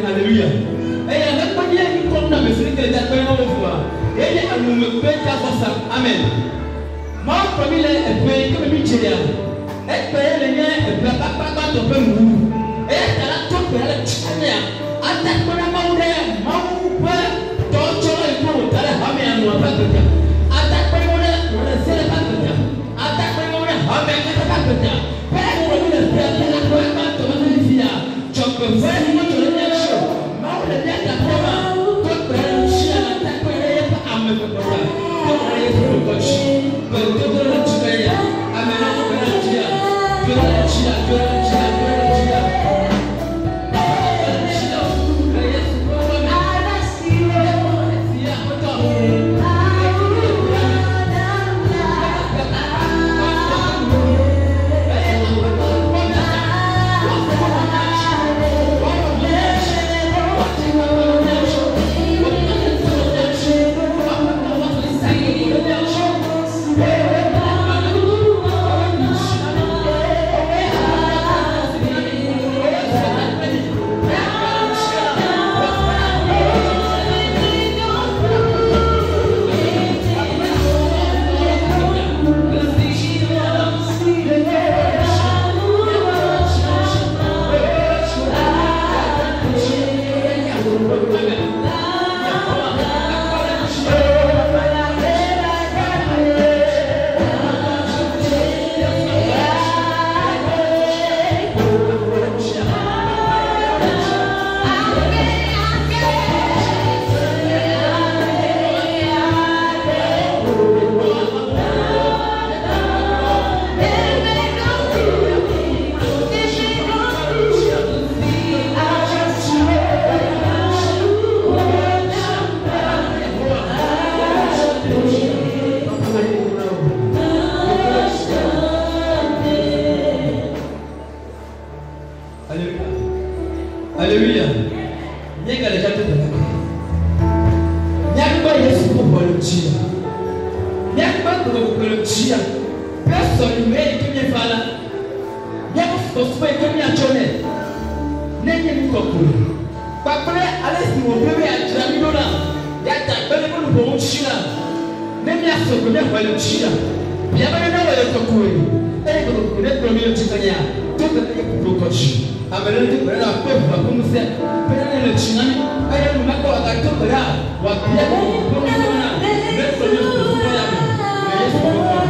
Alléluia. Et il y a même pas bien qui compte dans le film de la paix au revoir. Et il y a un nouveau paix qui a fait ça. Amen. Moi, comme il est paix, comme il dit, et paix, les liens, et paix, papa, ton peu mou. Et elle a tout fait, elle a tout fait. Attaque pour la main, maman, ton chou est pour le talent, amen, on va pas te dire. Attaque pour le monde, on ne sait pas te dire. Attaque pour le monde, amen, on ne sait pas te dire. Père, on va le faire, on va le faire, on va le faire. Tu peux faire, on va te le dire. Alléluia. Bien qu'elle ait déjà tout fait. Bien que Jésus pour le dire. Bien que le dire. Personne ne m'a dit que je vais là. Bien que je sois que je vais n'est pas cool. Pas prêt à laisser mon bébé à tirer là. Il y a ta belle pour le bon chien. Même si je connais pas le chien. Bien que je ne sois pas cool. Et que je connais pas le chien. Tout est pour le chien. Amelete kwa na pepo kwa kumse pena ile chinani aya mako akatoka ya wapia kwa kumsona Yesu Yesu kwa yake Yesu kwa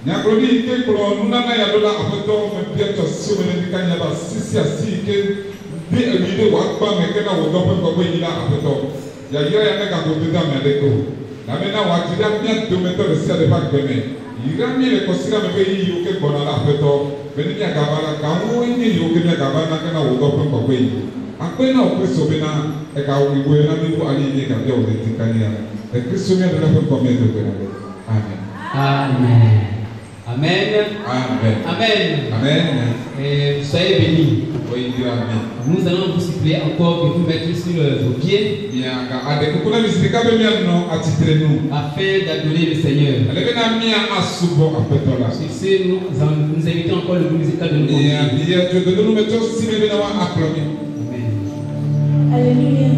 Nyakroni ke klo nuna na ya dola apoto me pieto simene dikanya ba sisi asi ke bi ebide wa pa me ke na wo do pe ko ila apoto ya ira ya ka ko tuta me de ko na me na wa tida mi do me to se de ba ke me ira mi le ko sira me be yi yo ke bona la apoto be ni ya ga ba la ka wo ni yo ke me ga ba na ke na wo do pe ko akwe na o Kristo be na e ka wo iwe na mi ko ali ni ka de o de dikanya e Kristo me de na ko me de ko na amen amen. Amen. Amen. Amen. Amen. Soyez bénis. Oui, Dieu amen. Nous allons vous supplier encore de vous mettre sur vos pieds afin d'adorer le Seigneur. Sur ce, nous invitons encore le groupe musical de nous conduire. Amen. Alléluia.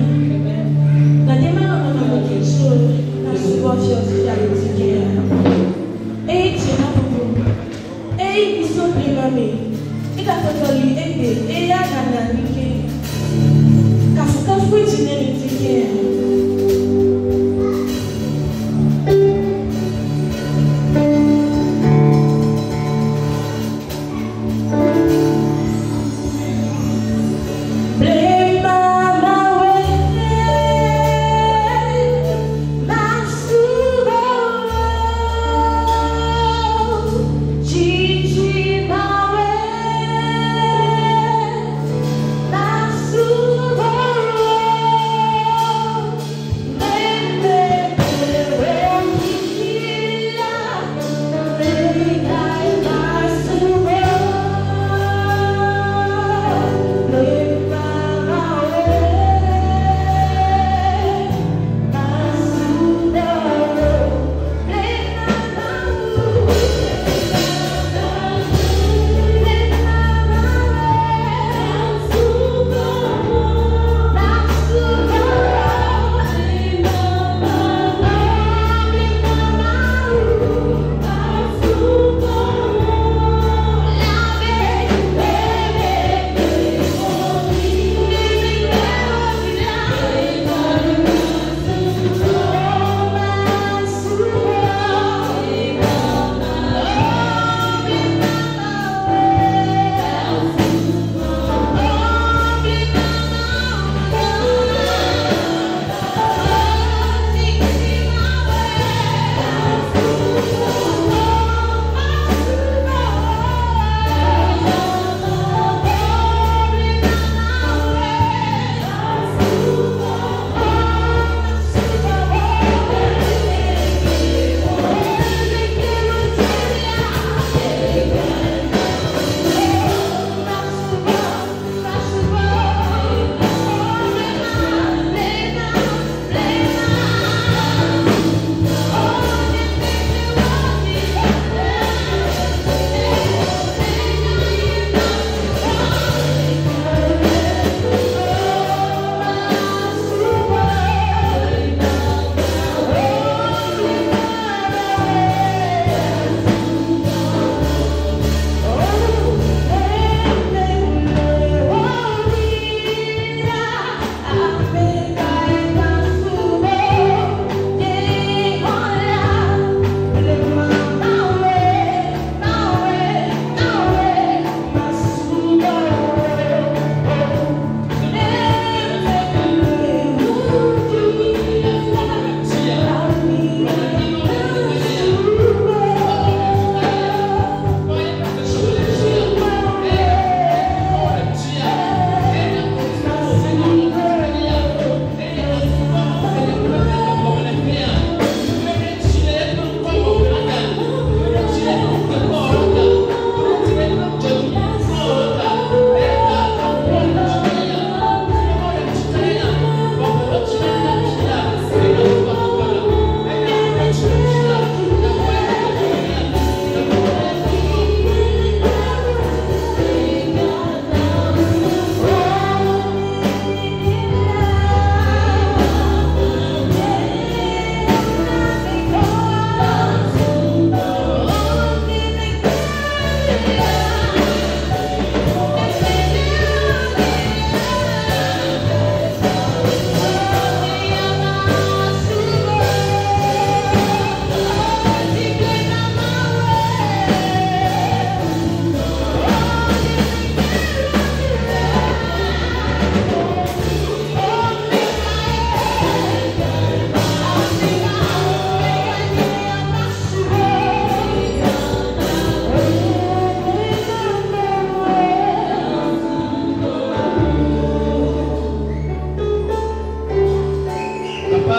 La demande de quelque chose, la subvention sociale. Et tu as beaucoup. Et ils sont primés. Et quand tu as lu, et il y a un ami quand tu n'es pas Blame my way.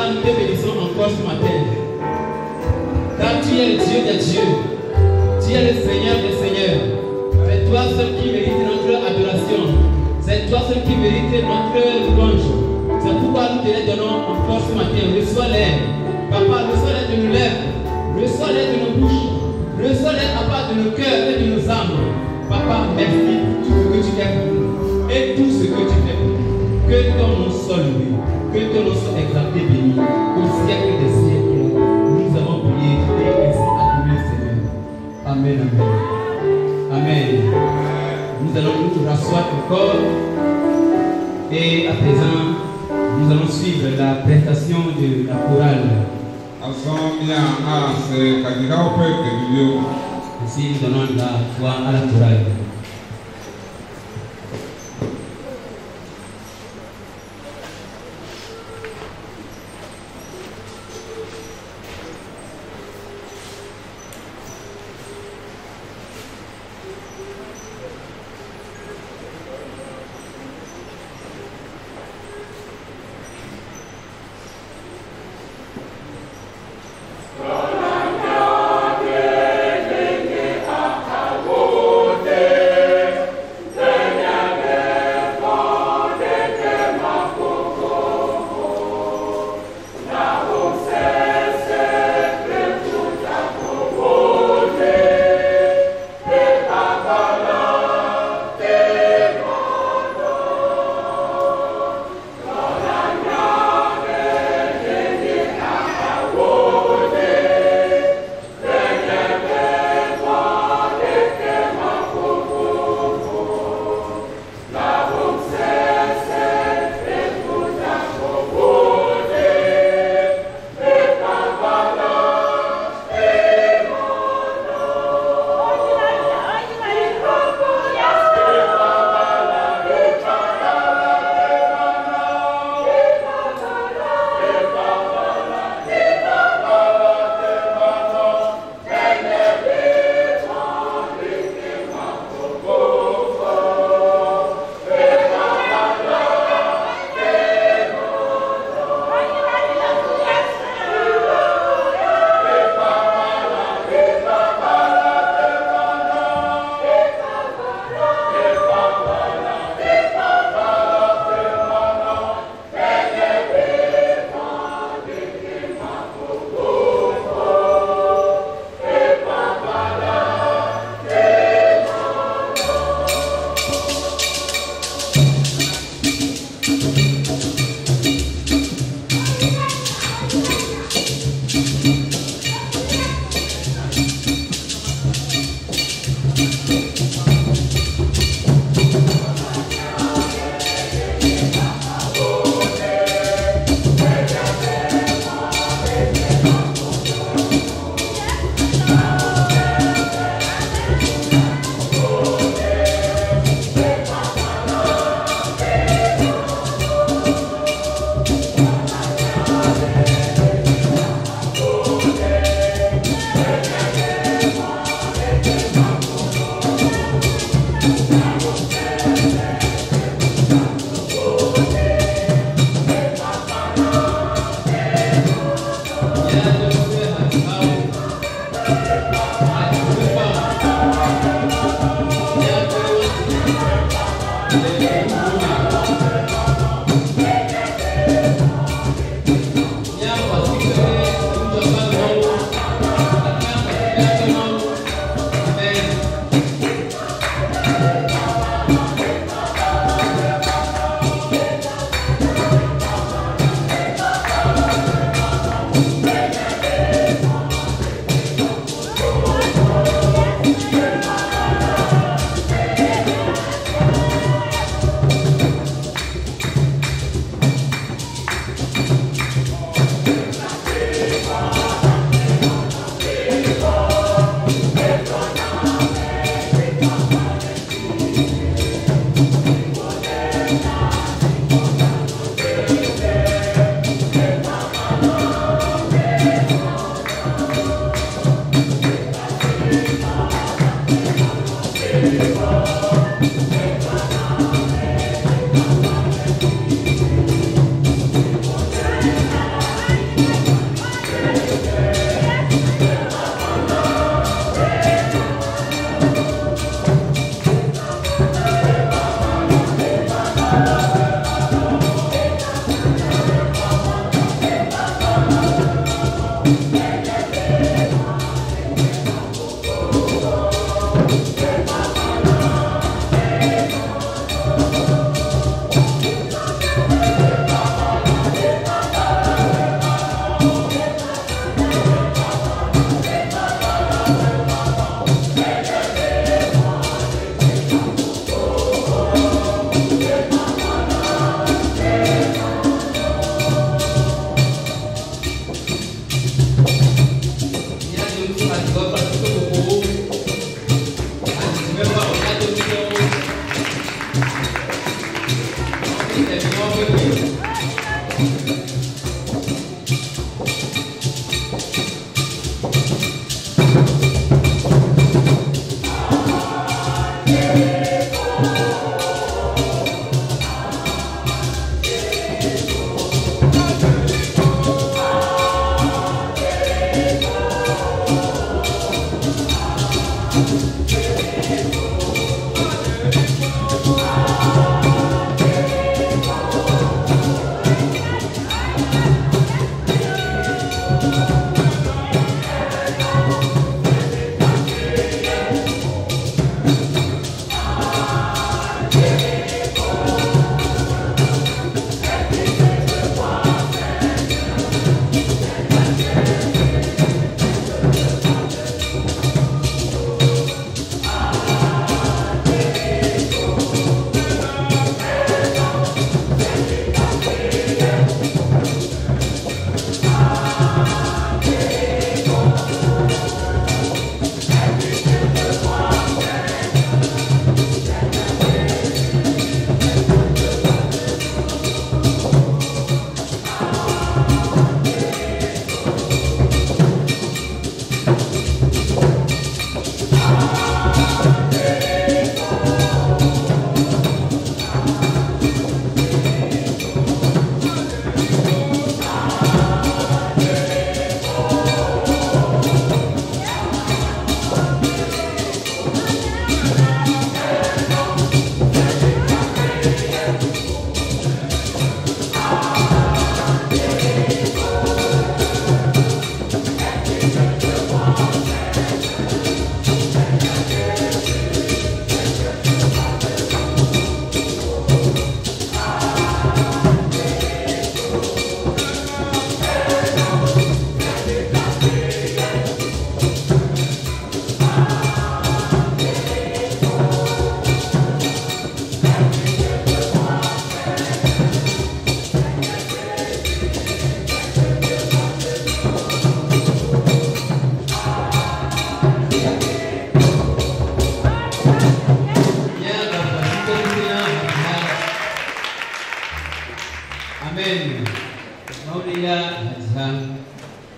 Papa, nous te bénissons encore ce matin. Car tu es le Dieu des dieux. Tu es le Seigneur des seigneurs. C'est toi seul qui mérite notre adoration. C'est toi seul qui mérite notre louange. C'est pourquoi nous te les donnons encore ce matin. Reçois-les. Papa, reçois-les de nos lèvres. Reçois-les de nos bouches. Reçois-les, Papa, de nos cœurs et de nos âmes. Papa, merci pour tout ce que tu fais pour nous. Et tout ce que tu fais pour nous. Que ton nom soit loué. Que ton nom soit exalté, béni. Au siècle des siècles. Nous avons prié et ainsi adoré, Seigneur. Amen, amen. Amen. Nous allons nous rasseoir encore. Et à présent, nous allons suivre la prestation de la chorale. Ainsi, nous donnons la voix à la chorale. Yeah.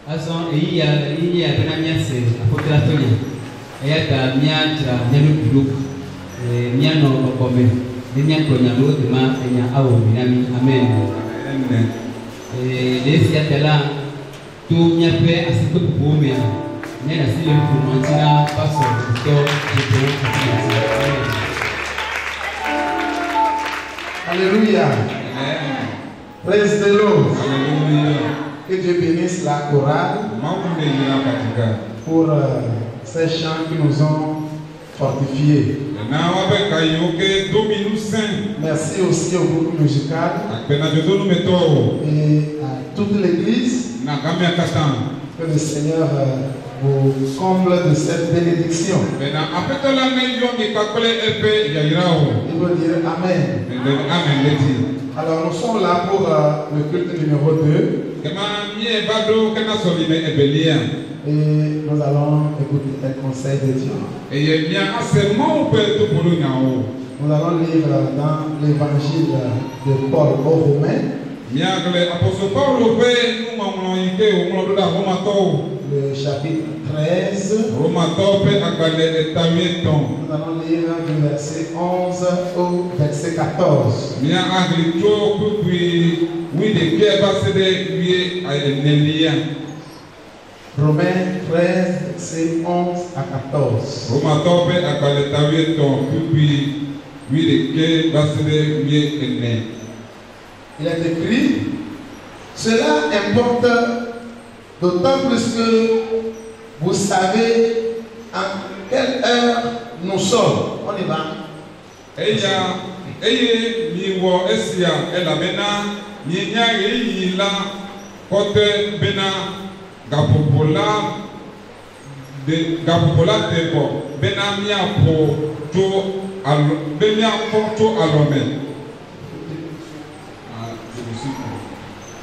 Azon eyi ya bena mia se afokela tonya. Eya ta mia tra nyanu duluk. Mia no okome. Nya konya lo de ma enya awo minami. Amen. Amen. Desi ya tela tu mia pe asiko bume. Nya na sile mfumantina pastor to Alléluia. Amen. Praise the Lord. Hallelujah. Que Dieu bénisse la chorale pour ces chants qui nous ont fortifiés. Merci aussi au groupe musical et à toute l'église. Que le Seigneur vous comble de cette bénédiction. Il veut dire Amen. Alors nous sommes là pour le culte numéro 2. Et nous allons écouter le conseil de Dieu. Nous allons lire dans l'évangile de Paul aux Romains. Le chapitre 13. Nous allons lire du verset 11 au verset 14. Romains 13, verset 11 à 14. Il est écrit: cela importe d'autant plus que vous savez en quelle heure nous sommes. On y va.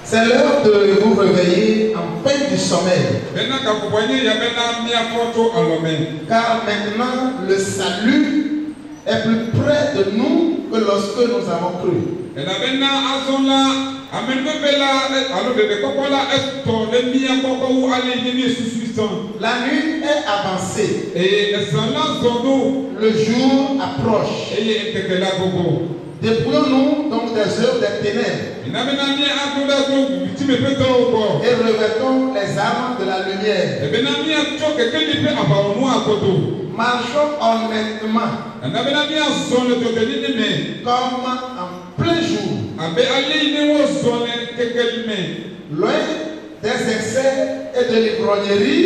C'est l'heure de vous réveiller en peine du sommeil. Car maintenant le salut est plus près de nous que lorsque nous avons cru. La nuit est avancée. Le jour approche. Dépouillons-nous donc des œuvres des ténèbres et revêtons les armes de la lumière. Marchons honnêtement comme en plein jour, loin des excès et de l'ivrognerie,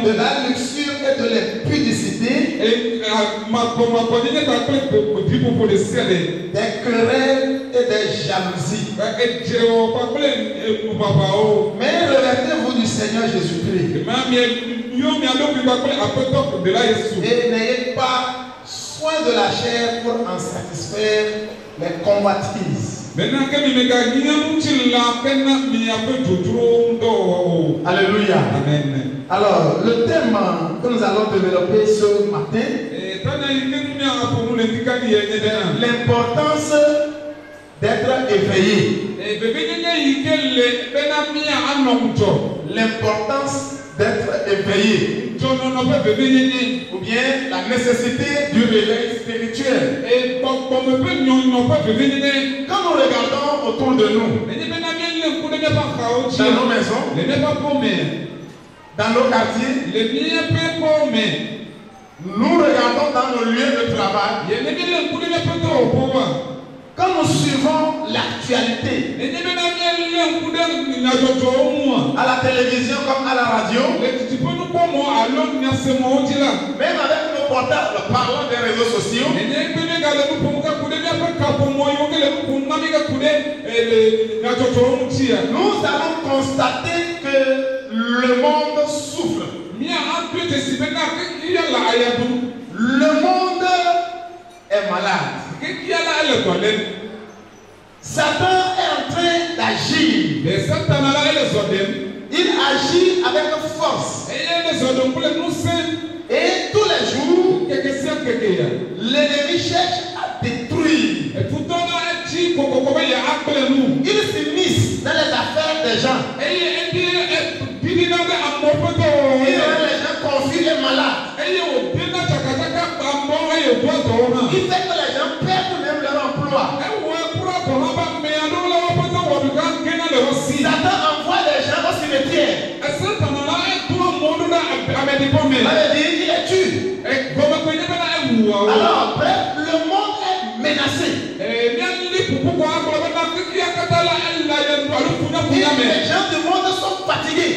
de la luxure et de l'impudicité, des querelles et des jalousies. Mais revêtez-vous du Seigneur Jésus-Christ et n'ayez pas soin de la chair pour en satisfaire les convoitises. Alléluia. Amen. Alors, le thème que nous allons développer ce matin, l'importance d'être éveillé. L'importance d'être éveillé. Ou bien la nécessité du réveil spirituel. Quand nous regardons autour de nous, dans nos maisons, dans nos quartiers, nous regardons dans nos lieux de travail. Quand nous suivons l'actualité, à la télévision comme à la radio, même avec nos portables parlant des réseaux sociaux, nous allons constater que le monde souffre. Le monde est malade. Satan est en train d'agir. Il agit avec force. Et tous les jours, l'ennemi cherche à détruire. Il s'immisce gens. Il rend les gens confus et malades. Il fait que les gens perdent même leur emploi. Satan envoie les gens au cimetière. Il les tue. Alors, bref, le monde est menacé. Et les gens du monde sont fatigués.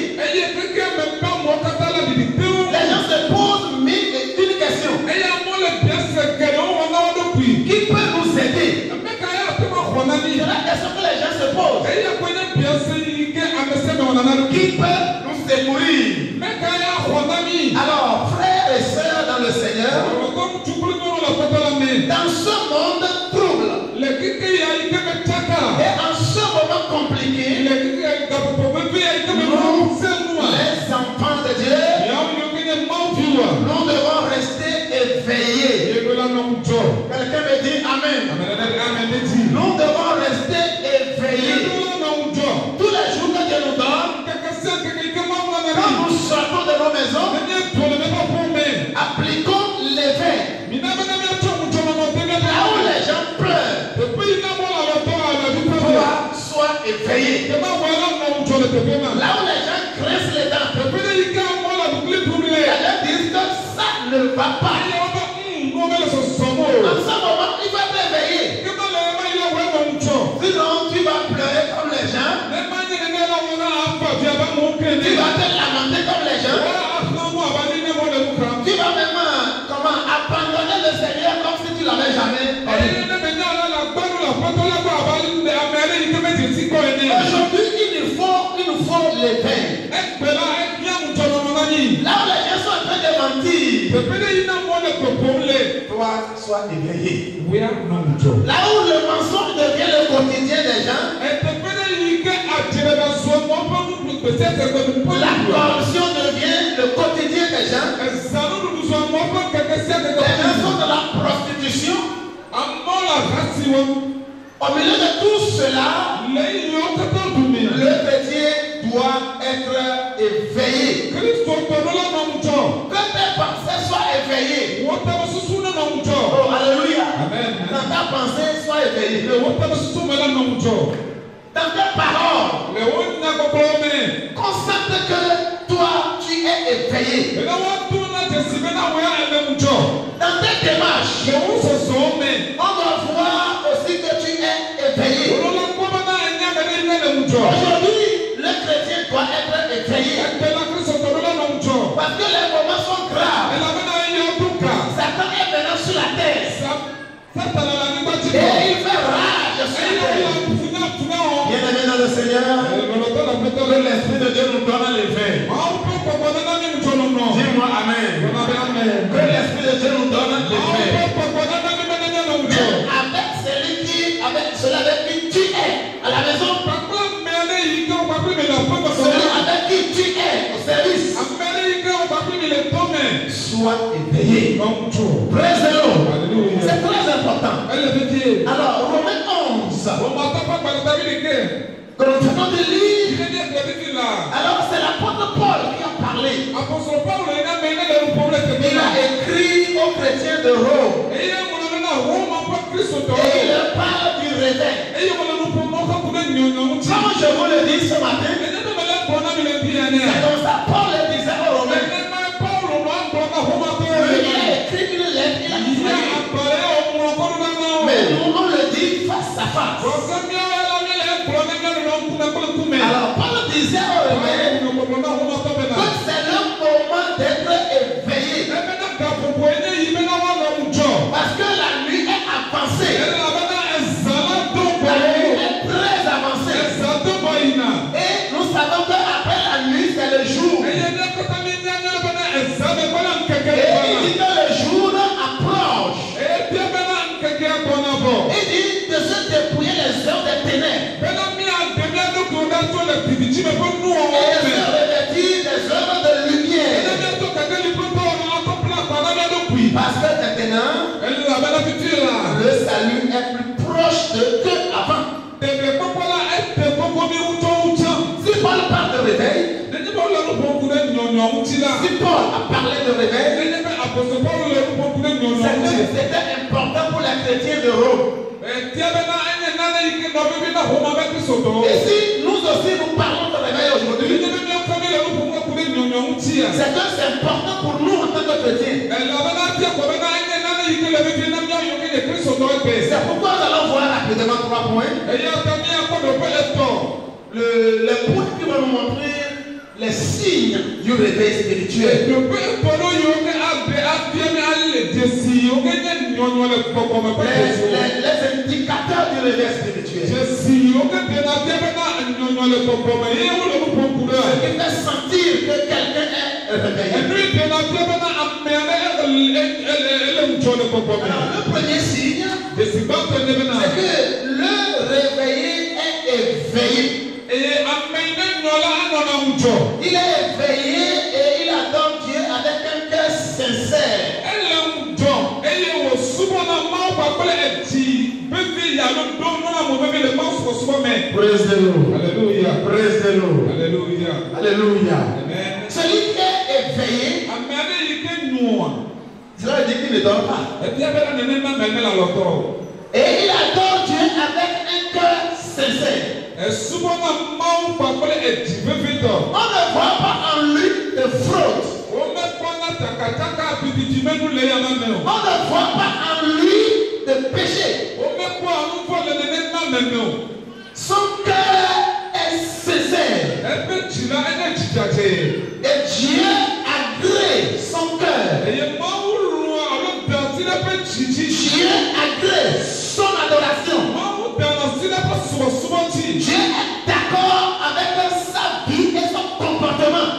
Les gens se posent mille et une questions. Qui peut nous aider? C'est la question que les gens se posent. Qui peut nous secourir? Alors, frères et sœurs dans le Seigneur, dans ce monde trouble et en ce moment compliqué, nous, les enfants de Dieu, nous devons rester éveillés. Quelqu'un me dit Amen. Nous devons rester éveillés. Tous les jours que Dieu nous donne, quand nous sortons de nos maisons, appliquons l'éveil. Là où les gens pleurent, toi, sois éveillé. Là où les gens crissent les dents, les gens disent que ça ne va pas. En ce moment, il va t'éveiller. Sinon, tu vas pleurer comme les gens. Tu vas te lamenter comme les gens. Tu vas même abandonner le Seigneur comme si tu ne l'avais jamais. Aujourd'hui, il nous faut l'éveil. Là où les gens sont en train de mentir, toi, sois éveillé. Là où le mensonge devient le quotidien des gens, la corruption devient le quotidien des gens. Les gens sont dans la prostitution. Au milieu de tout cela, le chrétien doit être éveillé. Que tes pensées soient éveillées. Oh, alléluia. Amen. Dans ta pensée, sois éveillé. Dans tes paroles, constate que toi, tu es éveillé. Dans tes démarches, on doit voir aussi que tu es éveillé. Aujourd'hui, le chrétien doit être éveillé. Parce que les moments sont graves. Satan est maintenant sur la terre. Et il fait rage sur la terre. Bien-aimé dans le Seigneur, que l'Esprit de Dieu nous donne l'éveil. Dis-moi Amen. Que l'Esprit de Dieu nous donne l'éveil. Avec celui qui, avec cela avec qui tu es à la maison, celui avec qui tu es au service, sois éveillé. Praise the Lord. C'est très important. Alors, Romains 11. Que nous venons de lire. Alors, c'est l'apôtre Paul qui a parlé. Il a écrit aux chrétiens de Rome. Et il parle du réveil. Comme je vous le dis ce matin, c'est comme ça Paul le disait aux Romains. Il a écrit une lettre, il a dit, mais nous on le dit face à face. Alors Paul disait aux Romains que c'est le moment d'être éveillé. Parce que la nuit est avancée. La nuit est très avancée. Et nous savons qu'après la nuit, c'est le jour. Et il dit que le jour approche. Il dit de se dépouiller les heures des ténèbres. Et de se revêtir des œuvres de lumière. Parce que maintenant, le salut est plus proche de que avant. Si si Paul a parlé de réveil, c'est que c'était important pour les chrétiens de Rome. Et si nous aussi nous parlons de réveil aujourd'hui, c'est que c'est important pour nous en tant que chrétiens. C'est pourquoi nous allons voir rapidement 3 points. Les points qui vont nous montrer les signes du réveil spirituel. Les indicateurs du réveil spirituel. Ce qui fait sentir que quelqu'un est réveillé. Alors, le premier signe, c'est que le réveillé est éveillé. Il est éveillé et il adore Dieu avec un cœur sincère. Praise the Lord. Alléluia. Praise the Lord. Alléluia. Alléluia. Celui qui est éveillé, cela veut dire qu'il ne dort pas. Et il adore Dieu avec un cœur sincère. On ne voit pas en lui de fraude. On ne voit pas en lui de péché. Son cœur est sincère. Et Dieu agrée son cœur. Dieu agrée son adoration. Dieu est d'accord avec sa vie et son comportement.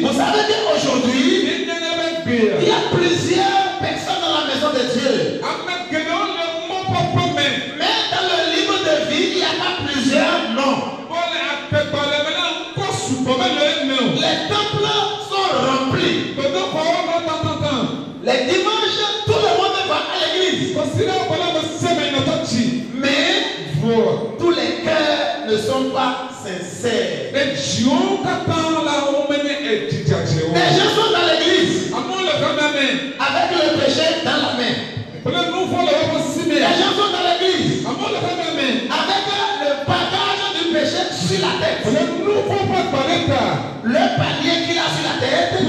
Vous savez qu'aujourd'hui, il y a plusieurs personnes dans la maison de Dieu. Mais dans le livre de vie, il n'y a pas plusieurs noms. Les temples sont remplis. Les dimanches, tout le monde va à l'église. Mais tous les cœurs ne sont pas sincères. Les gens sont dans l'église avec le péché dans la main. Les gens sont dans l'église avec le bagage du péché sur la tête. Le panier qu'il a sur la tête, quand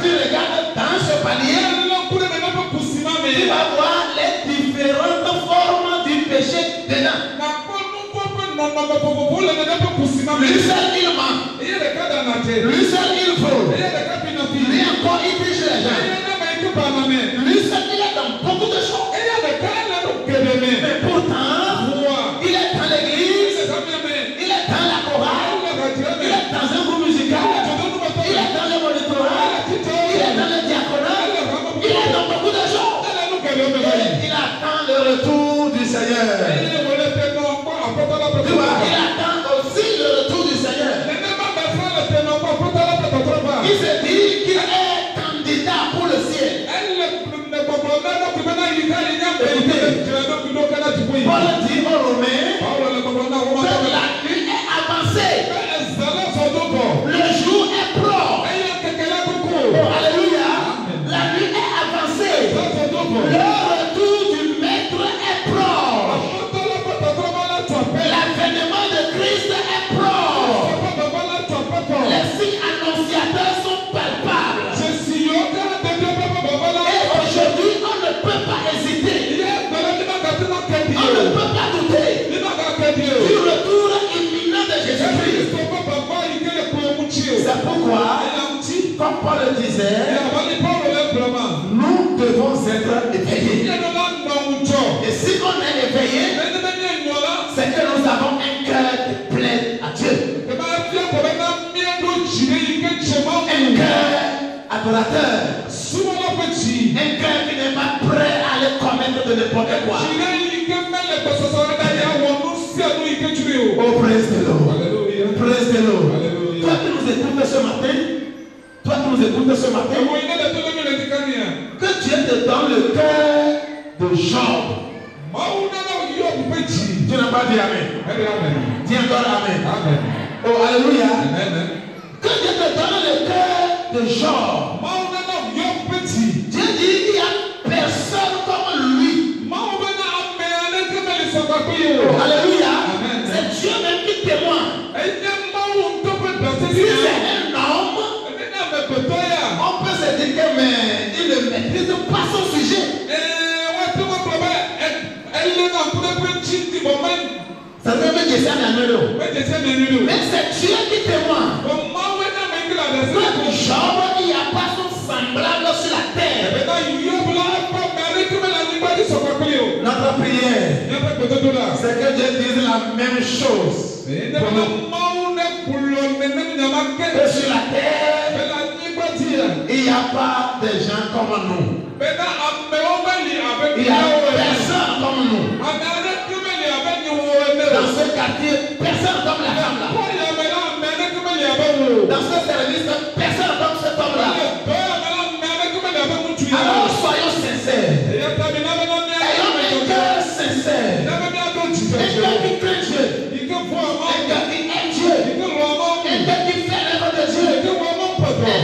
tu regardes dans ce panier, tu vas voir les différentes formes du péché dedans. Lui seul il ment. Lui seul il fraude. Lui encore il triche les gens. Lui seul il est dans beaucoup de choses. Mais pourtant, il est dans l'église, il est dans la chorale, il est dans un groupe musical, il est dans le monitorat, il est dans le diaconat, il est dans beaucoup de choses. Et il attend le retour du Seigneur. Tu vois, il attend aussi le retour du Seigneur. Il se dit qu'il est candidat pour le ciel. Paul dit aux Romains que la nuit est avancée. Le jour est proche. Oh, alléluia. La nuit est avancée. Le retour du maître est proche. L'avènement de Christ est proche. Les signes annonciateurs sont palpables. Et aujourd'hui, on ne peut pas hésiter. On ne peut pas douter du retour imminent de Jésus-Christ. C'est pourquoi, comme Paul le disait, nous devons être éveillés. Et si on est éveillé, c'est que nous avons un cœur qui plaît à Dieu. Un cœur adorateur. Un cœur qui n'est pas prêt à aller commettre de n'importe quoi. Oh, praise the Lord. Praise the Lord. Toi qui nous écoutes ce matin, que Dieu te donne le cœur de Job. Tu n'as pas dit Amen. Dis encore Amen. Oh, alléluia. Amen. Que Dieu te donne le cœur de Job. Dieu dit qu'il n'y a personne comme lui. Oh, alléluia. C'est Dieu même qui témoigne. Si c'est un homme, on peut se dire que mais il ne maîtrise pas son sujet. Ça veut dire que c'est un numéro. Mais c'est Dieu qui témoigne. Que Job, il n'y a pas son semblable sur la terre. Notre prière, c'est que Dieu dise la même chose. Que sur la terre, il n'y a pas de gens comme nous. Il n'y a personne comme nous. Dans ce quartier, personne comme la femme là. Dans ce service, personne comme cet homme là. Alors soyons sincères. Ayons un cœur sincère. Un cœur qui craint Dieu. Un cœur qui aime Dieu. Un cœur qui fait l'œuvre de Dieu. Un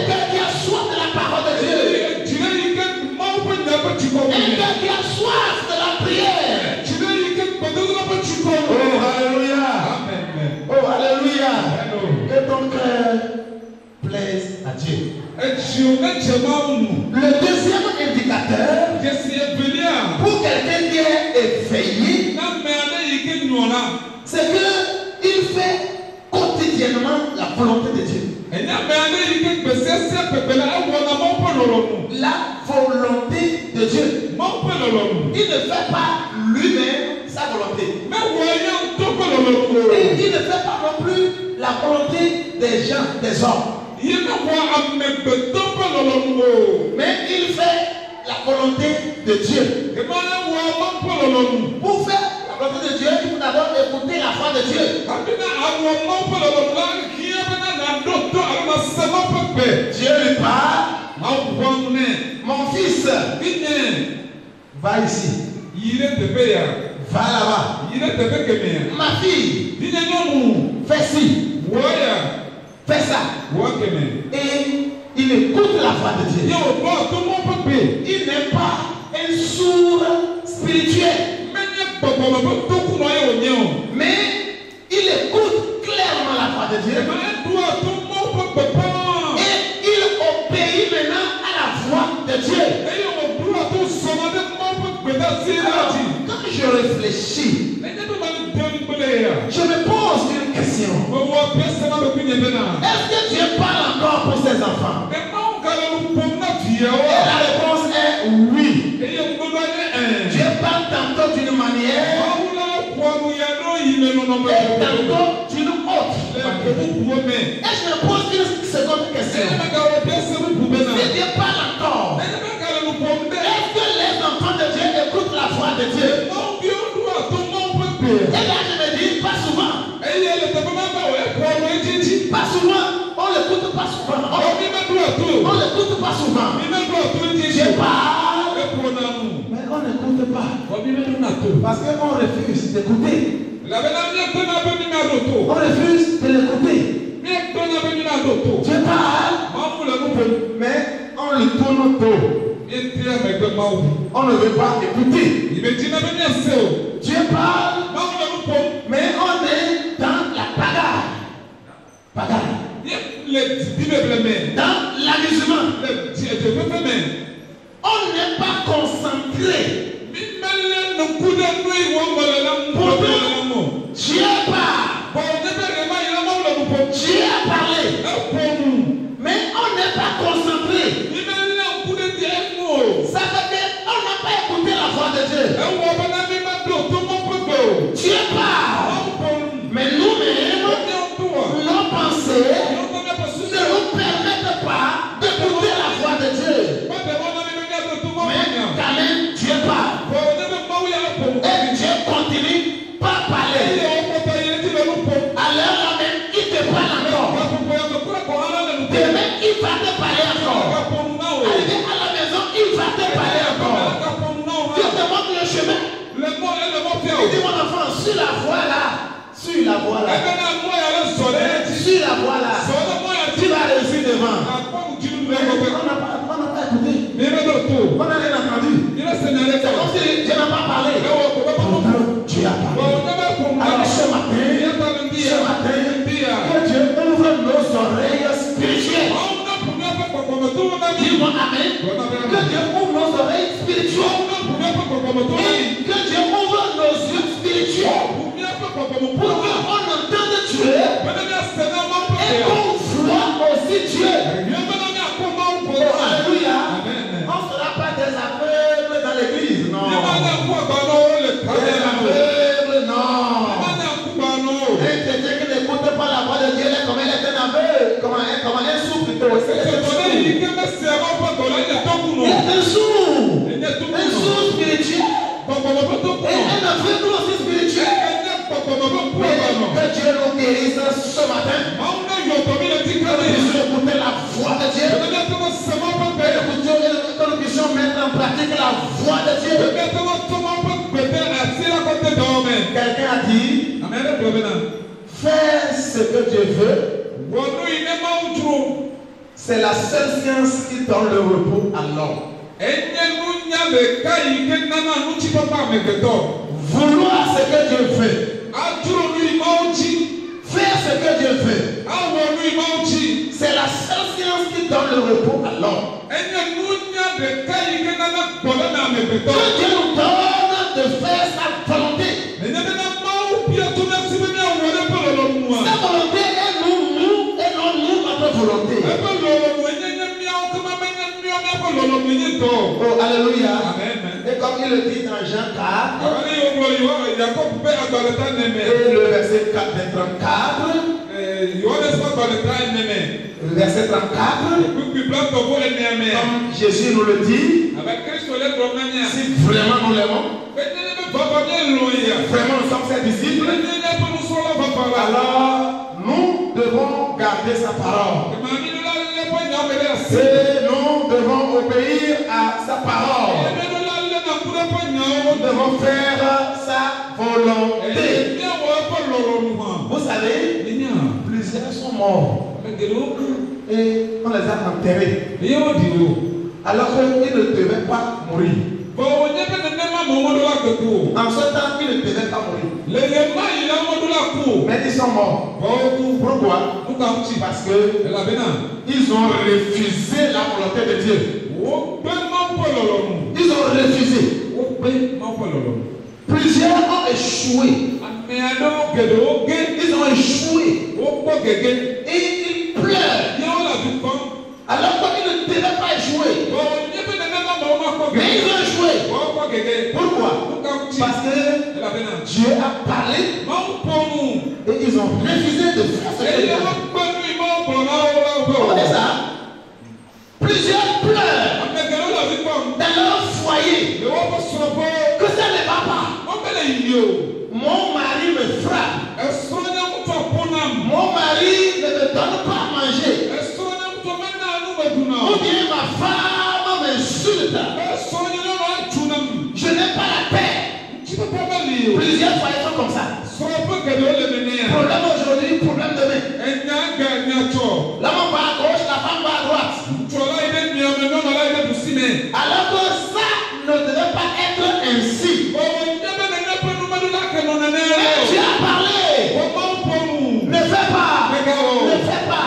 cœur qui a soif de la parole de Dieu. Un cœur qui a soif de la prière. Oh, alléluia. Oh, alléluia. Que ton cœur plaise à Dieu. Le deuxième indicateur pour quelqu'un qui est éveillé, c'est qu'il fait quotidiennement la volonté de Dieu. La volonté de Dieu. Il ne fait pas lui-même sa volonté. Et il ne fait pas non plus la volonté des gens, des hommes. Mais il fait la volonté de Dieu. Pour faire la volonté de Dieu, il faut d'abord écouter la voix de Dieu. Dieu lui parle. Mon fils, va ici. Va là-bas. Ma fille, fais ci. Fais ça. Et il écoute la voix de Dieu. Il n'est pas un sourd spirituel. Mais il écoute clairement la voix de Dieu. Et il obéit maintenant à la voix de Dieu. Alors, quand je réfléchis, je me pose une question. Est-ce que Dieu parle encore pour ses enfants? Et la réponse est oui. Dieu parle tantôt d'une manière et tantôt d'une autre. Et je me pose une seconde question. Si Dieu parle encore, est-ce que les enfants de Dieu écoutent la voix de Dieu? Et là je me dis, pas souvent. Pas souvent. On ne l'écoute pas souvent. On ne l'écoute pas souvent. Dieu parle, mais on n'écoute pas. Parce qu'on refuse d'écouter. On refuse de l'écouter. Dieu parle, mais on le tourne dos. On ne veut pas écouter. Dieu parle, mais on est dans la bagarre. Dans l'amusement. On n'est pas concentré. Pourtant, Dieu parle. Dieu a parlé. Mais on n'est pas concentré. Ça veut dire qu'on n'a pas écouté la voix de Dieu. Dieu parle. Mais nous-mêmes, nos pensées ne nous permettent pas d'écouter la voix de Dieu. Mais quand même, Dieu parle. Et Dieu continue par parler. À l'heure même, il te parle encore. Demain, il va te parler encore. Arrivé à la maison, il va te parler encore. Dieu te montre le chemin. Il dit, mon enfant, sur la voie là. Sur la voie là. suis la voix là. Tu vas réussir devant. On n'a pas écouté. On n'a rien entendu. C'est comme si Dieu n'a pas parlé. Dieu a parlé. Alors ce matin, que Dieu ouvre nos oreilles spirituelles. Dis-moi amen. Que Dieu ouvre nos oreilles spirituelles. Et que Dieu ouvre nos yeux spirituels. Pour qu'on entende Dieu. Et qu'on voit aussi Dieu. Oh, alléluia. On ne sera pas des aveugles dans l'église. Non. Des aveugles, non. Un chrétien qui n'écoute pas la voix de Dieu, il est comme un aveugle. Comme un sourd plutôt. Il est un sourd. Un sourd spirituel. Et un aveugle aussi spirituel. Que Dieu nous guérisse ce matin. Que nous puissions écouter la voix de Dieu. Que nous puissions mettre en pratique la voix de Dieu. Quelqu'un a dit, fais ce que Dieu veut. C'est la seule science qui donne le repos à l'homme. Vouloir ce que Dieu veut. Faire ce que Dieu veut. C'est la seule science qui donne le repos à l'homme. Que Dieu nous donne de faire sa volonté. Sa volonté est nous et non nous notre volonté. Oh, alléluia. Et comme il le dit dans Jean 4, et le verset 34, le verset 34, comme Jésus nous le dit, si vraiment nous l'aimons, vraiment nous sommes ses disciples, alors nous devons garder sa parole. Et nous devons obéir à sa parole. Nous devons faire sa volonté. Vous savez, plusieurs sont morts. Et on les a enterrés. Alors qu'ils ne devaient pas mourir. En ce temps, ils ne devaient pas mourir. Mais ils sont morts. Pourquoi? Parce que ils ont refusé la volonté de Dieu. Ils ont refusé. Plusieurs ont échoué. Ils ont échoué. Et ils pleurent. Alors qu'ils ne devaient pas échouer. Mais ils ont échoué. Pourquoi? Parce que Dieu a parlé. Et ils ont refusé de faire ce que Dieu a dit. On est ça. Plusieurs pleurent dans leur foyer. Que ça ne va pas. Mon mari me frappe. Mon mari ne me donne pas à manger. Ou bien ma femme m'insulte. Je n'ai pas la paix. Plusieurs foyers sont comme ça. Problème aujourd'hui, problème demain. L'homme va à gauche, la femme va à droite. Alors que ça ne devait pas être ainsi. Mais Dieu a parlé. Ne fais pas. Ne fais pas.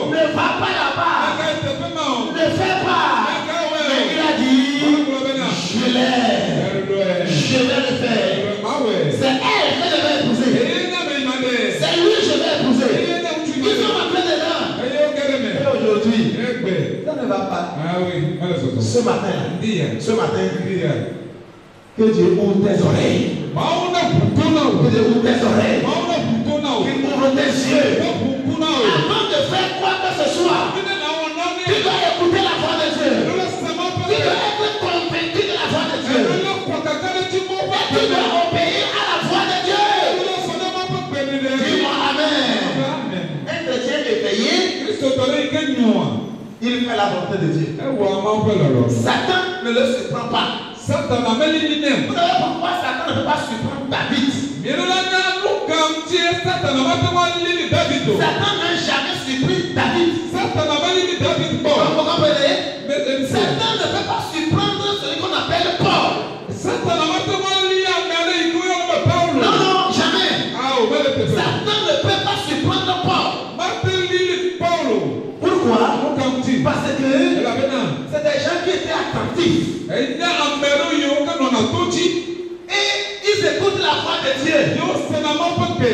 Ne va pas là-bas. Ne fais pas. Mais il a dit, je l'ai. Je vais le faire. C'est elle que je vais épouser. C'est lui que je vais épouser. Ils sont appelés dedans. Et aujourd'hui, ça ne va pas. Ce matin, que Dieu ouvre tes oreilles. Que Dieu ouvre tes oreilles. Qu'il ouvre tes yeux. Avant de faire quoi que ce soit, tu dois écouter la voix de Dieu. Tu dois être convaincu de la voix de Dieu. Et tu dois obéir à la voix de Dieu. Dis-moi amen. Un chrétien éveillé, il fait la volonté de Dieu. Satan ne le surprend pas. Vous savez pourquoi Satan ne peut pas surprendre David? Satan n'a la voix de Dieu. Yóò sẹ́nà mọ́ pépè.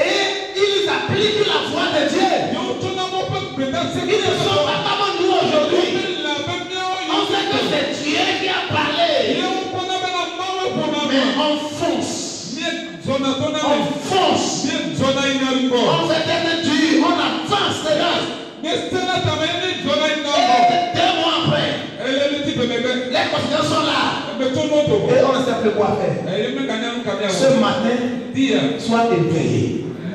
Et ils appliquent la voix de Dieu. Yóò tún náà mọ́ pépè dásí. Ils ne sont pas comme nous aujourd'hui. Ìlà bẹ́ẹ̀ mi ó On sait que c'est Dieu qui a parlé. Yóò pọ́nà bẹ́ẹ̀ náà máwé pọ́nà Mais mọ́. on fonce. Miẹ zọ̀nà tó náà On mi. fonce. Miẹ zọ̀nà ìnáwó kọ́. On fait être dur. On avance dedans. Miẹ sẹ́nà tàmí ẹni zọ̀nà ìnáwó Et kọ́. 2 mois après, Ẹlẹ́ni ti bẹ̀rẹ̀ bẹ́ẹ̀. les conséquences sont là. Ẹgbẹ́ tó n'o tó kọ́. Et on ne sait plus quoi faire. Ẹyẹ mi kàn yẹn kàn yẹn Ce wọ̀. matin, Díẹ̀. sois éveillé.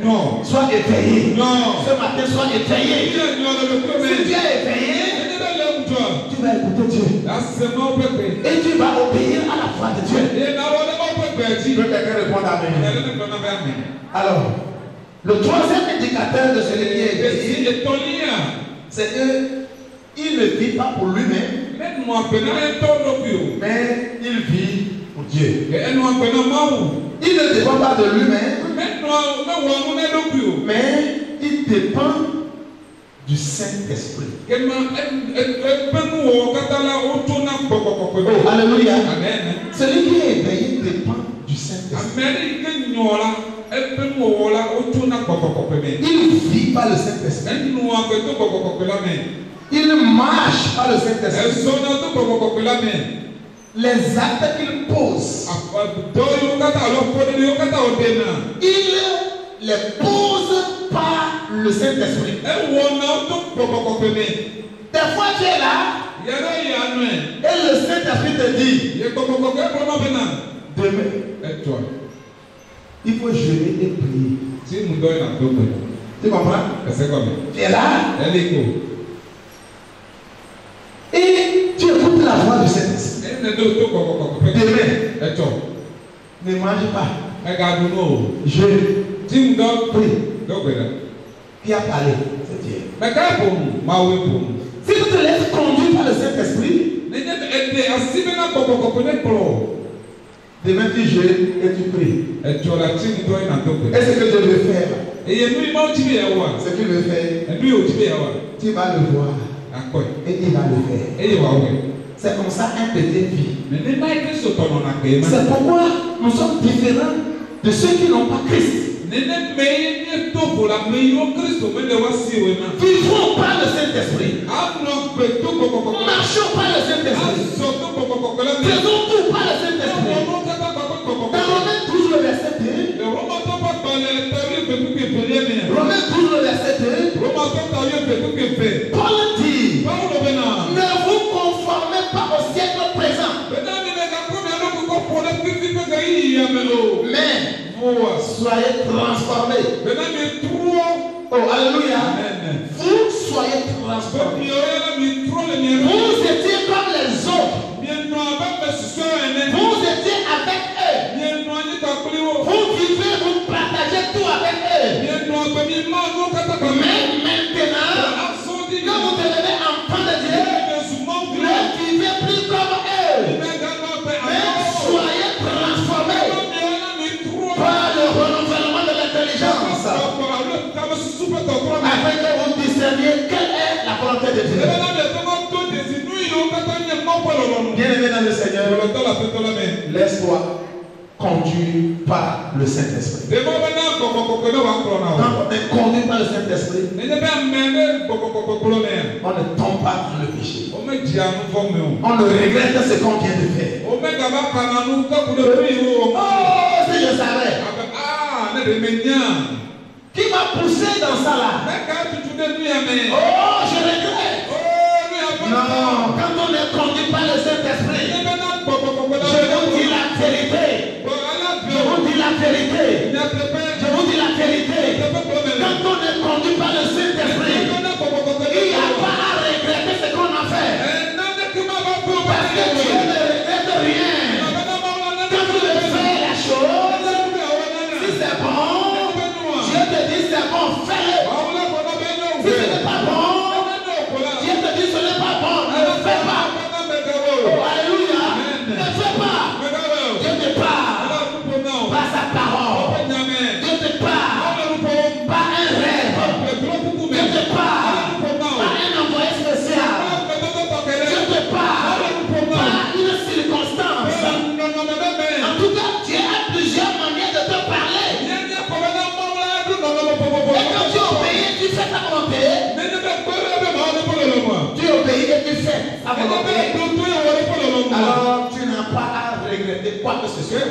Non. Sois éveillé. Non. Ce matin, sois éveillé. Díẹ̀ ni ọ̀nà lè kúrò Si mẹ́rin. tu es éveillé, Ẹni bẹ́ẹ̀ lé ń jọ. tu vas écouter Dieu. Asẹ̀mọ́ pépè. Et tu vas obéir à la voix de Dieu. Ìnáwó ni wọ́n pépè ẹ̀jì. Que quelqu'un réponde Amen. Ẹlẹ́ni kan náà bẹ́ẹ̀ mi. Alors, le troisième indicateur de celui qui est Èsì éveillé, ètò yíyà. c'est qu'il ne vit pas pour lui-même, Mẹ́nu àpẹnà ẹ̀ tó lóbi o. mais il vit pour Dieu. Ẹnu àpẹnà máa wù. Il ne dépend pas de lui-même, Mẹ́nu mẹ́wàá ọ̀nù ẹ̀ lóbi o. mais il dépend du Saint-Esprit. Kẹ́mà ẹgbẹ́nu wọ̀ kátàlá ó tó náà pọ̀pọ̀pọ̀ pẹ̀lú. Oh, alléluia. Amen. Celui qui est éveillé dépend du Saint-Esprit. Amẹ́rí ké nyọ̀ọ́la ẹgbẹ́nu wọ̀ la ó tó náà pọ̀pọ̀pọ̀ pẹ̀lú. Il vit par le Saint-Esprit. Ẹnu àpẹtó pọ̀pọ̀pọ̀ pẹ̀lú amẹ́. Il marche par le Saint-Esprit. Ẹ̀sọ́ náà tó pọ̀pọ̀pọ̀ pẹ̀lú amẹ́. Les actes qu'il pose, Àpàdọ́ yóò kátà ọlọ́pọ̀ yóò kátà ọdẹ náà. il les pose par le Saint-Esprit. Ẹ̀wọ̀ náà tó pọ̀pọ̀pọ̀ pẹ̀lú. Des fois tu es là Yẹ́rọ ìyanu ẹ̀. et le Saint-Esprit te dit, Yẹ pọ̀pọ̀pọ̀ kẹ́kọ̀ọ́ náà bẹ̀ náà. demain, Ẹ̀tọ́ il faut jeûner et prier. tí mo dọ́ ìnà tó pẹ̀lú. Tu comprends? Ẹsẹ̀ kọ́ mi. Tu es là Ẹ̀lẹ́kọ̀. et tu écoutes la voix du Saint-Esprit. Ẹ̀nà tó tó pọ̀pọ̀pọ̀ pẹ̀lú. Demain, Ẹ̀tọ́. ne mange pas. Ẹ̀ka dunu o. Jeûne, Tí mo dọ́ prie. dọ́gbẹ̀rẹ̀. Qui a parlé? C'est Dieu. Mẹ̀ká bò mu, máa wé bò mu. Si tu te laisses conduire par le Saint-Esprit, N'ẹ̀yẹ ẹ̀dẹ̀ àsìmí náà pọ̀pọ̀pọ̀ pẹ̀lú kpọ̀rọ̀. demain tu jeûnes et tu pries. Ẹ̀tọ́ la tí mo dọ́ ìnà tó pẹ̀lú. Et ce que Dieu veut faire, Èyí ẹnu ìmọ̀ tí mi yẹ wà. ce qu'il veut faire, Ẹnu yóò tí mi yẹ wà. tu vas le voir Akọ ẹ̀. et il va le faire. Ẹyẹ wà wẹ̀. C'est comme ça un petit vie. Mẹ ní báyìí kí sọ̀tọ̀ nọ̀ nà pè é ma. C'est pourquoi nous sommes différents de ceux qui n'ont pas Christ. Nene mɛyi nye tobo la mɛyi wo kristu mɛ de wa si wo ma. Vivons par le Saint-Esprit. Anɔ gbe to kɔkɔkɔ. Marchons par le Saint-Esprit. Azɔ to kɔkɔkɔ la mɛ. Faisons tout par le Saint-Esprit. Ɛwɔ kata kɔkɔ kɔkɔkɔ. Dans Romains 12, le verset 2. Roma tó bá gbalẹ̀ tẹ̀lé pẹ̀lú pẹ̀lú mi. Romains 12, le verset 2. Roma tó tẹ̀lé pẹ̀lú pẹ̀lú. Paul dit, Báwo ló bẹ náà? ne vous conformez pas au siècle présent, Bẹ́ẹ̀ni mi bẹ ka kó mi alóko kó fọ́ lé fífi pé ka yí ìyá mi lò. mais soyez transformés. Bẹ́ẹ̀ni mi túwọ́. Oh, alléluia. Amen. Vous soyez transformés. Mi ò yẹ mi túwọ́ lé mi yẹn. Vous étiez comme les autres. Mi nù abẹ́ bẹ sísọ ẹ̀ ní. Vous étiez avec eux. Mi nù anyi kakuli wo. Vous vivez, vous partagez tout avec eux. Mi nù agbẹ́ mi máa nù kátà kọ́. Mais maintenant, Asọ́dí quand vous devenez enfant de Dieu, ne vivez plus comme eux. Mais soyez transformés par le renouvellement de l'intelligence. Afin que vous discerniez quelle est la volonté de Dieu. Bien-aimé dans le Seigneur, laisse-toi conduire par le Saint-Esprit. Quand on est conduit par le Saint-Esprit, on ne tombe pas dans le péché. On ne regrette ce qu'on vient de faire. Oh, si je savais. Qui m'a poussé dans ça là? Oh, je regrette. Non, quand on est conduit par le Saint-Esprit, je vous dis la vérité. Je vous dis la vérité. Je vous dis la vérité. Quand on est conduit par le Saint-Esprit, il n'y a pas à regretter ce qu'on a fait. Parce que Dieu ne regrette rien. Quand vous devez faire la chose, si c'est bon, Dieu te dit c'est bon, fais-le. Si ce n'est pas bon, Dieu te dit ce n'est pas bon, ne le fais pas. Oh, alléluia. Ne fais pas. Dieu te parle par sa parole. Dieu te volonté, alors tu n'as pas à regretter quoi que ce soit.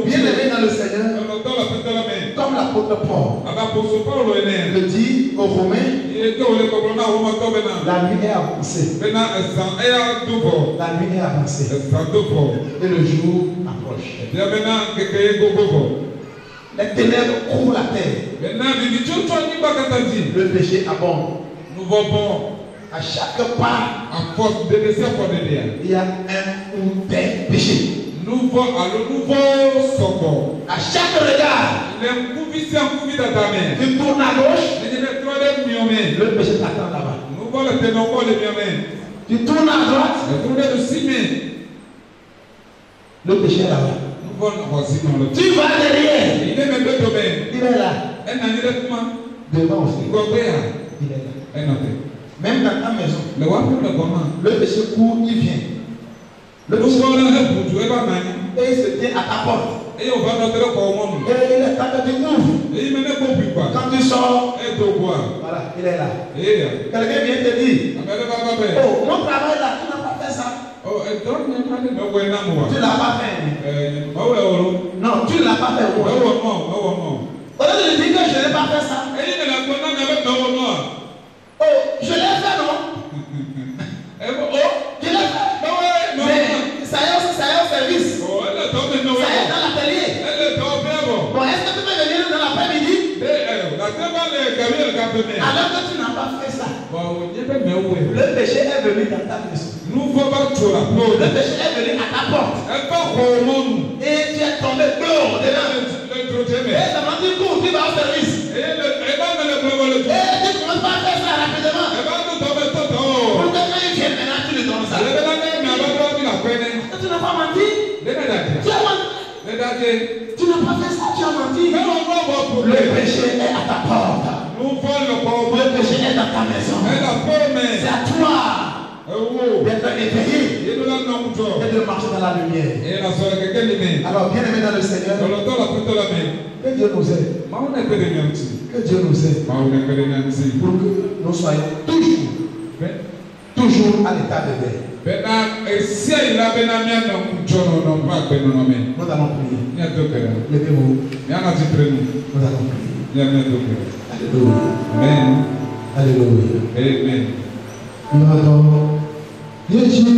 Bien aimé dans le Seigneur, comme l'apôtre Paul le dit aux Romains, la nuit est avancée. La nuit est avancée. Et le jour approche. Les ténèbres couvrent la terre. Le péché abonde. À chaque pas, il y a un ou des péchés. À chaque regard, tu tournes à gauche, le péché t'attend là-bas. Tu tournes à droite, le péché est là-bas. Tu vas derrière, il est là. Devant aussi, il est là. Même dans ta maison, le péché court, il vient. Le péché, et il se tient à ta porte. Et il est temps que tu ouvres. Quand tu sors, voilà, il est là. Quelqu'un vient te dire, oh, mon travail là, tu n'as pas fait ça. Tu ne l'as pas fait. Non, tu ne l'as pas fait. Au lieu de dire que je n'ai pas fait ça. Oh, je l'ai fait, non? Je l'ai fait. Mais ça y est au service. Ça y est dans l'atelier. Bon, est-ce que tu peux venir dans l'après-midi? Alors que tu n'as pas fait ça. Le péché est venu dans ta maison. Le péché est venu à ta porte. Et tu es tombé dehors dedans. Et ça m'a dit cours, tu vas au service. Et tu ne commences pas à faire ça rapidement. Pour que quand il vient maintenant, tu lui donnes ça. Tu n'as pas menti? Tu as menti. Tu n'as pas fait ça, tu as menti. Le péché est à ta porte. Le péché est dans ta maison. C'est à toi d'être éveillé et de marcher dans la lumière. Alors, bien aimé dans le Seigneur, que Dieu nous aide. Que Dieu nous aide. Pour que nous soyons toujours à l'état de veille. Nous allons prier. Levez-vous. Nous allons prier. Alléluia. Amen. Alléluia. Amen. Nous adorons Jésus.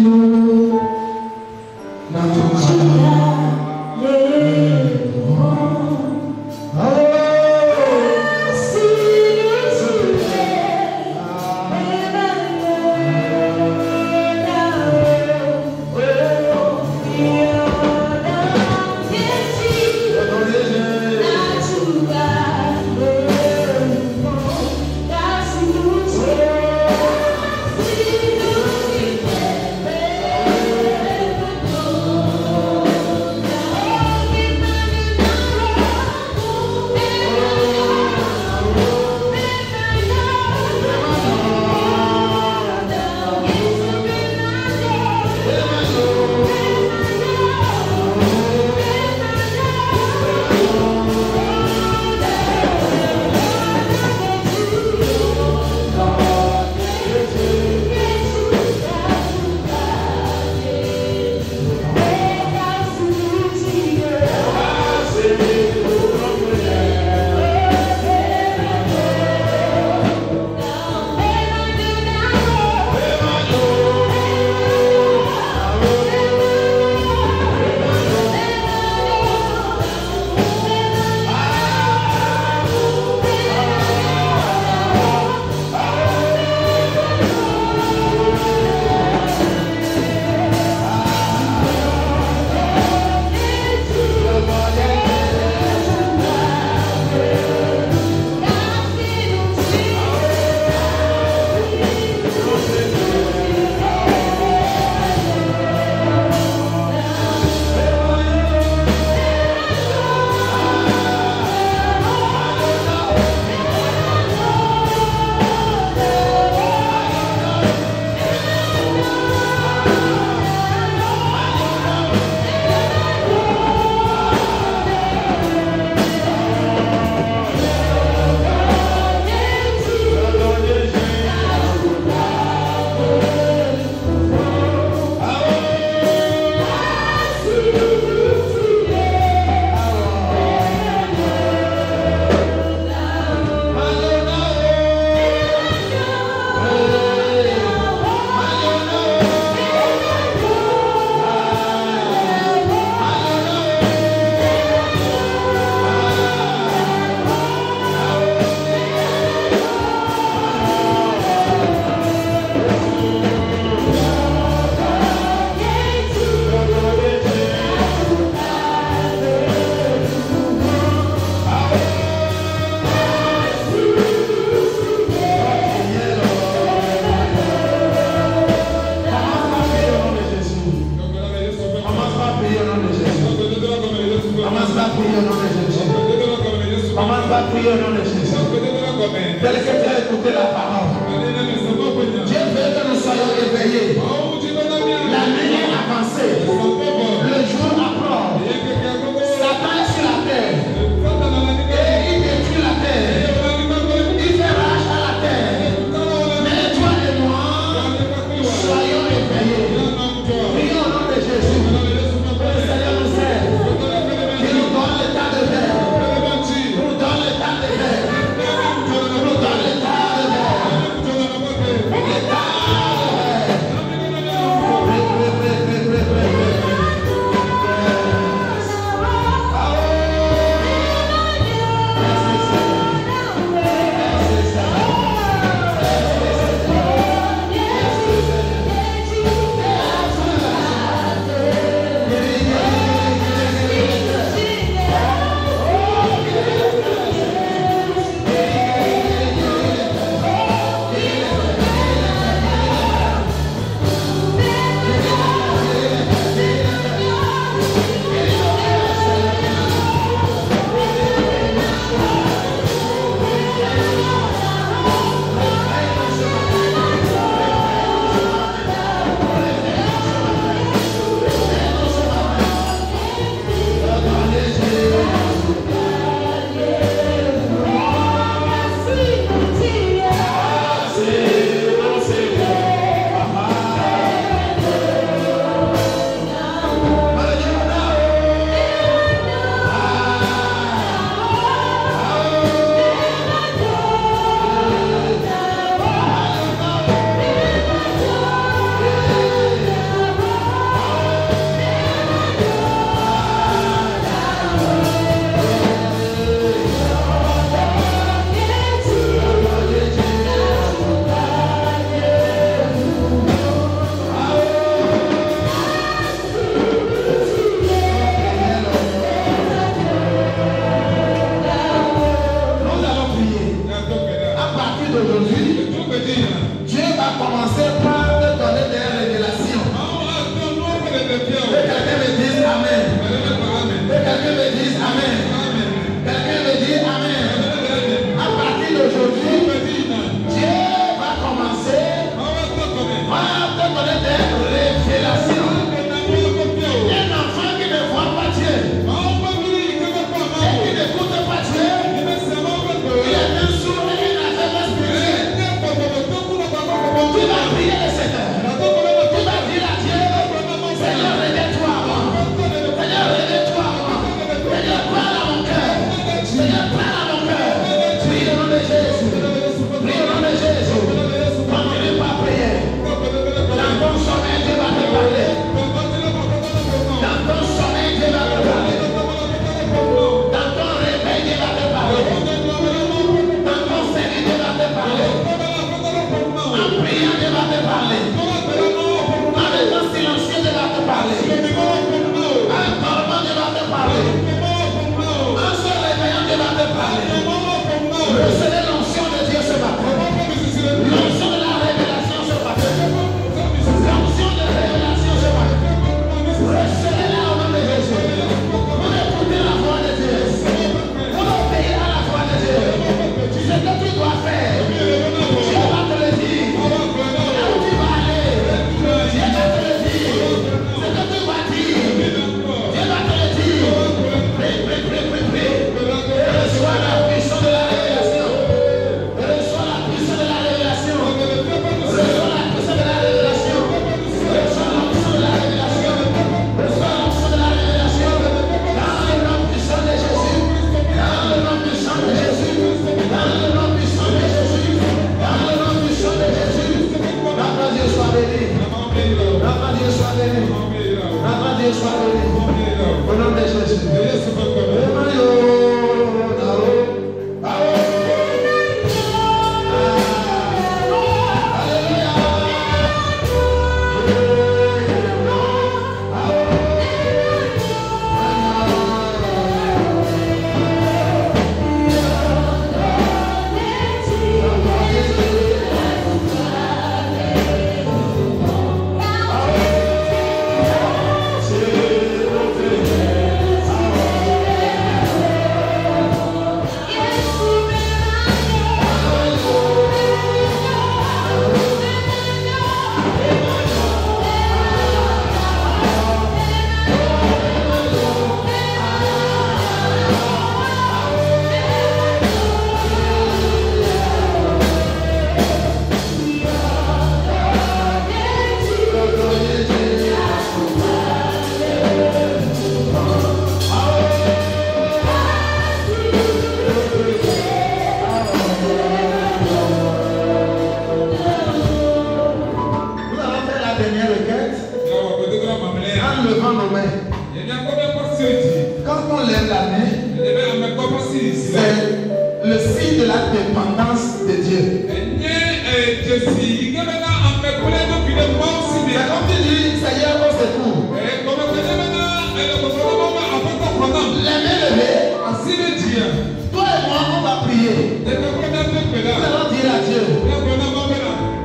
va prier au nom de Jésus. Commence à prier au nom de Jésus. Tel que tu as écouté la parole. Dieu veut que nous soyons éveillés. La nuit est avancée. Le jour approche. Satan est sur la terre. Et il détruit la terre. Il fait rage à la terre. Mais toi et moi, soyons éveillés. Prions au nom de Jésus. Le Seigneur nous aide. Il nous donne le temps de verre. Il nous donne le temps de verre. Il nous donne le temps de verre. Le temps Reçois la puissance de la révélation. Quand on lève la main, c'est le signe de la dépendance de Dieu. C'est comme tu dis, Seigneur, au secours. Les mains levées, toi et moi, on va prier. Nous allons dire à Dieu,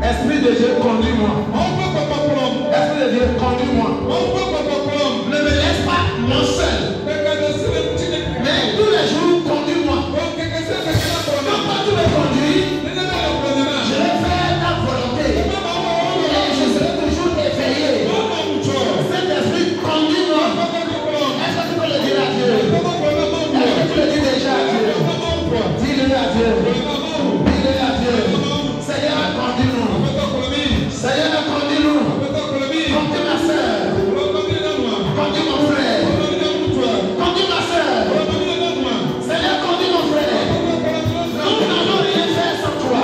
Esprit de Dieu, conduis-moi. Esprit de Dieu, conduis-moi. Ne me laisse pas moi seul. Mais tous les jours, conduis-moi. Quand tu me conduis, je vais faire ta volonté. Et je serai toujours éveillé. Saint-Esprit, conduis-moi. Est-ce que tu peux le dire à Dieu? Est-ce que tu le dis déjà à Dieu? Dis-le à Dieu. Dis-le à Dieu. Seigneur, conduis-nous. Seigneur, conduis-nous. Conduis ma soeur. Conduis mon frère. Conduis ma soeur. Seigneur, conduis mon frère. Nous n'avons rien fait sans toi.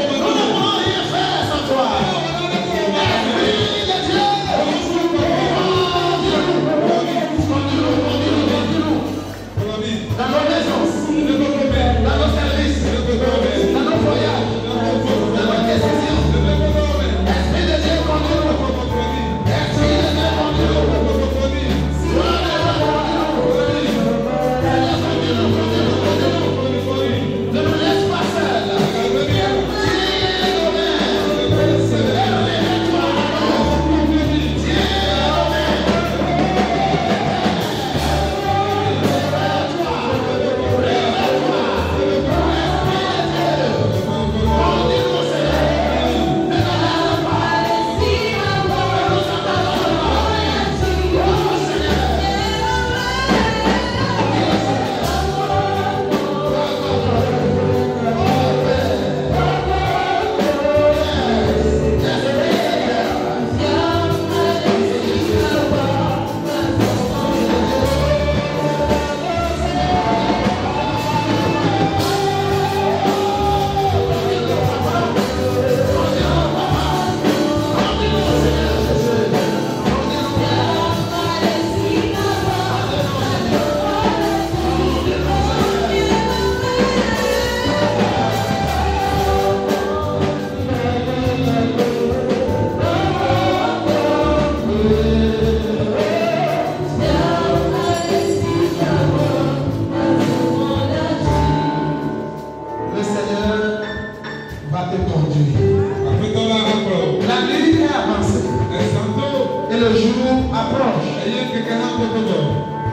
Nous n'avons rien fait sans toi. Esprit de Dieu. Conduis-nous. Dans nos maisons. Dans nos services. Dans nos voyages. Dans nos décisions. Esprit de Dieu, conduis-nous. Esprit de Dieu, conduis-nous. Ne nous laisse pas seuls.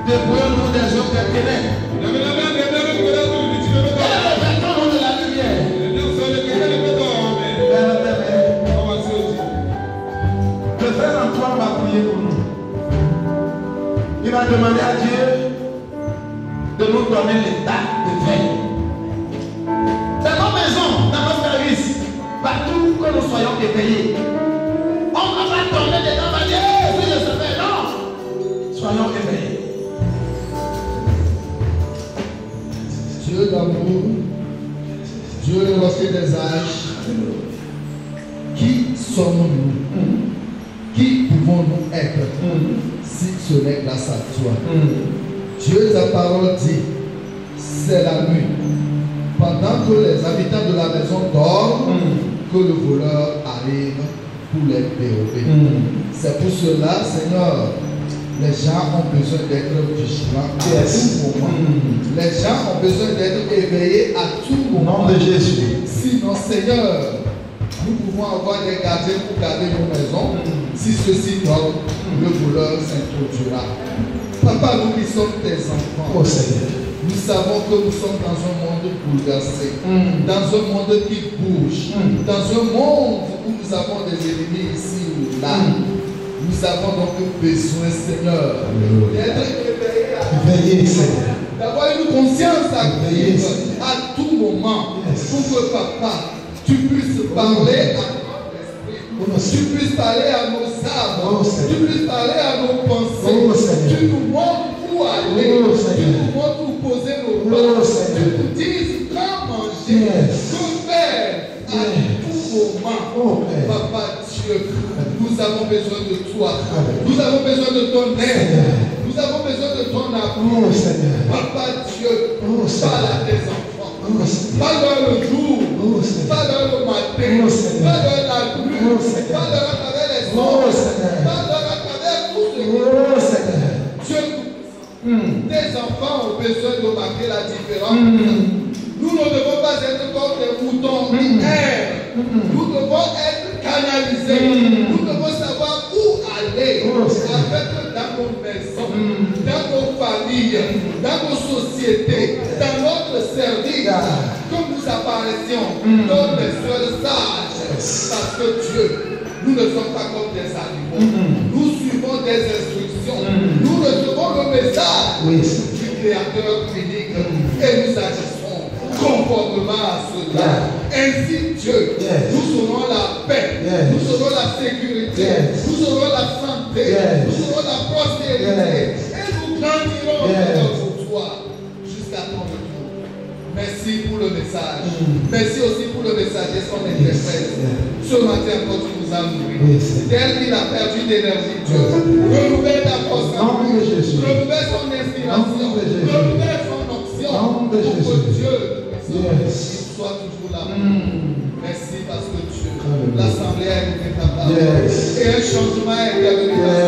Dépouillons-nous des œuvres des ténèbres. Revêtons-nous de la lumière. Le frère Antoine va prier pour nous. Il va demander à Dieu de nous donner l'état de veille. Dans nos maisons, dans nos services, partout que nous soyons éveillés. On ne va pas tomber dedans, on va dire, oui, je sais, non. Soyons éveillés. Dieu d'amour, Dieu le rocher des âges, qui sommes-nous? Qui pouvons-nous être si ce n'est grâce à toi? Dieu, ta parole dit, c'est la nuit, pendant que les habitants de la maison dorment, que le voleur arrive pour les dérober. C'est pour cela, Seigneur, les gens ont besoin d'être vigilants à tout moment. Les gens ont besoin d'être éveillés à tout moment. Au nom de Jésus. Sinon, Seigneur, nous pouvons avoir des gardiens pour garder nos maisons. Si ceci tombe, le voleur s'introduira. Papa, nous qui sommes tes enfants, Oh Seigneur. nous savons que nous sommes dans un monde bouleversé, dans un monde qui bouge, dans un monde où nous avons des ennemis ici ou là. Nous avons donc besoin, Seigneur, d'être éveillés, Seigneur. D'avoir une conscience active à tout moment, pour que Papa, tu puisses parler à notre esprit, tu puisses parler à nos âmes, tu puisses parler à nos pensées, tu nous montres où aller, tu nous montres où poser nos pas, tu nous dises quand manger, que faire à tout moment. Papa Dieu, nous avons besoin de toi, nous avons besoin de ton aide, nous Nous avons besoin de ton amour. Oh Seigneur. Papa Dieu, Oh, parle à tes enfants. Oh Seigneur. Pas dans le jour, Oh Seigneur. pas dans le matin, Oh, Seigneur. pas dans la nuit, Oh, Seigneur. pas dans à travers les Oh, hommes, Seigneur. pas dans à travers tout ce qui Oh Seigneur. Dieu, tes enfants ont besoin de marquer la différence. Nous ne devons pas être comme des moutons qui errent. Nous devons être canalisés. Nous devons savoir où aller Oh, Seigneur. avec dans nos maisons, dans nos familles, dans nos sociétés, dans notre service, comme nous apparaissions comme des seuls sages. Parce que Dieu, nous ne sommes pas comme des animaux. Nous suivons des instructions. Nous recevons le message Oui. du Créateur unique et nous agissons conformément à cela. Ainsi, Dieu, nous aurons la paix, nous aurons la sécurité, nous aurons la santé, nous aurons la prospérité et nous grandirons pour toi jusqu'à ton retour. Merci pour le message. Merci aussi pour le messager, son interprète. Ce matin, quand tu nous as nourris, tel qu'il a perdu d'énergie, Dieu, renouvelle ta force en lui, renouvelle son inspiration, renouvelle son onction pour que Dieu soit toujours là. Merci parce que Dieu, l'assemblée a écouté ta parole et un changement est intervenu dans